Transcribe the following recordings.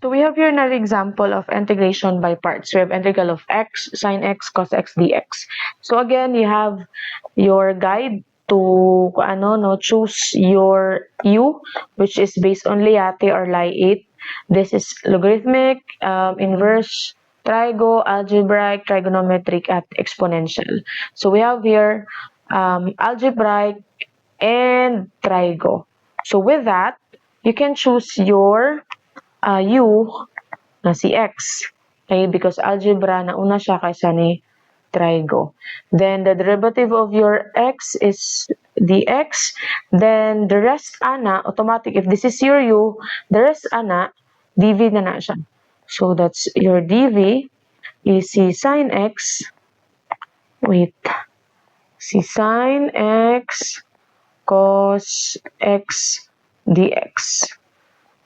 So we have here another example of integration by parts. We have integral of x, sine x, cos x, dx. So again, you have your guide to choose your u, which is based on Liate or Lie 8. This is logarithmic, inverse, trigo, algebraic, trigonometric, at exponential. So we have here algebraic and trigo. So with that, you can choose your u na si x. Okay, because algebra na una siya kaysa ni trigo. Then the derivative of your x is dx. Then the rest ana, automatic, if this is your u, the rest ana, dv na siya. So that's your dv is si sine x, si sine x cos x dx.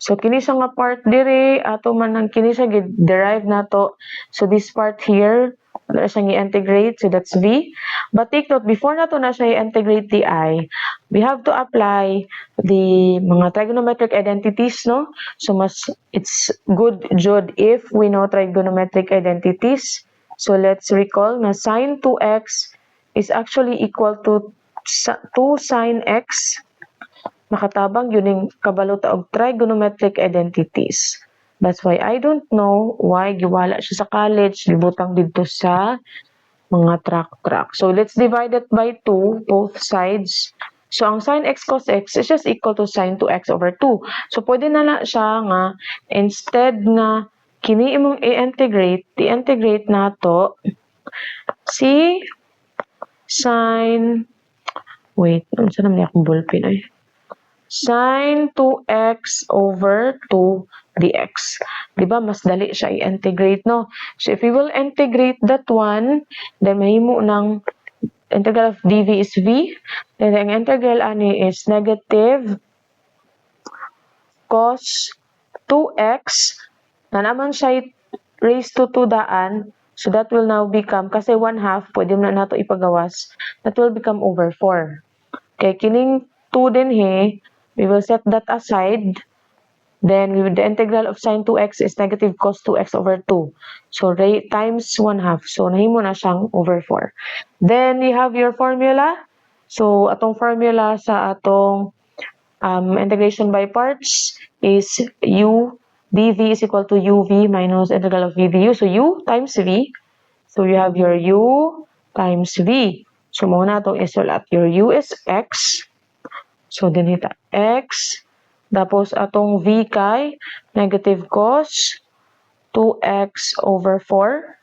So kini siya nga part dire ato man ang kini siya derive nato. So this part here na siya i-integrate, so that's v. But take note, before nato na siya i-integrate di, we have to apply the mga trigonometric identities, no? So it's good jud if we know trigonometric identities. So let's recall na sine 2x is actually equal to 2 sine x. Makatabang yun yung kabalo ta og trigonometric identities. That's why I don't know why giwala siya sa college, gibutang dito sa mga track. So let's divide it by 2, both sides. So ang sine x cos x is just equal to sine 2x over 2. So pwede na siya nga, instead nga kini imong i-integrate nato si sine, ano sa naman akong ballpen ay? Sine 2x over 2 dx. Diba? Mas dali siya i-integrate, no? So, if we will integrate that one, then mahimo ng integral of dv is v. Then, ang integral ani is negative cos 2x. Na naman siya raised to 2 daan. So, that will now become, kasi 1/2, pwede mo na nato ipagawas. That will become over 4. Okay, kining 2 din we will set that aside. Then the integral of sine 2x is negative cos 2x over 2. So times 1/2. So nahimo na siyang over 4. Then you have your formula. So atong formula sa atong integration by parts is u dv is equal to uv minus integral of v du. So u times v. So you have your u times v. So muna itong isulat. Your u is x. So, dinita x, tapos atong v kay negative cos 2x over 4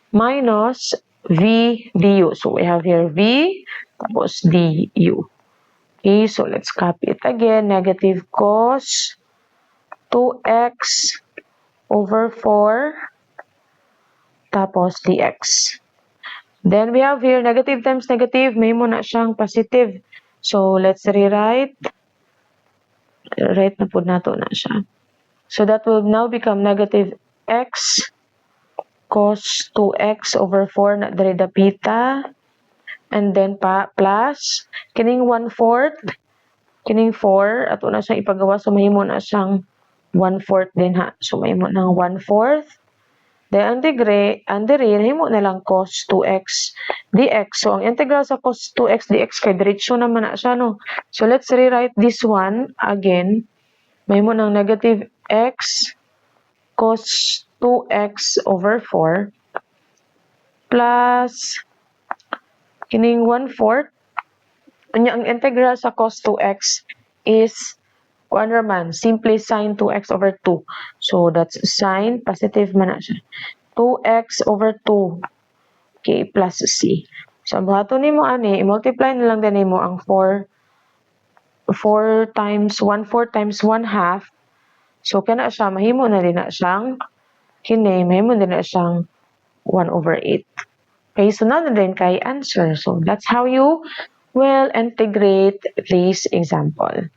minus v du. So, we have here v, tapos du. Okay, so let's copy it again. Negative cos 2x over 4 tapos dx. Then, we have here negative times negative. May mo na siyang positive. So, let's rewrite. Write na po nato na siya. So, that will now become negative x cos 2x over 4 na diri dapita. And then, plus, kining 1/4. Kining 4, ato na siyang ipagawa. So, mahimo na siyang 1/4 din ha. So, mahimo ng 1/4. Then, andre, nahimo na lang cos 2x dx. So, ang integral sa cos 2x dx kay diretsyo naman na siya, no? So, let's rewrite this one again. Mahimo ng negative x cos 2x over 4 plus kining 1/4. Ang integral sa cos 2x is simply sine 2x over 2. So, that's sine, positive man na siya. 2x over 2. Okay, plus c. So, buhato ni mo i-multiply na lang din mo ang 4 times 1/4 times 1/2. So, kana siya, mahimo na din na siyang mahimo din na siyang 1 over 8. Okay, so na din kay answer. So, that's how you will integrate this example.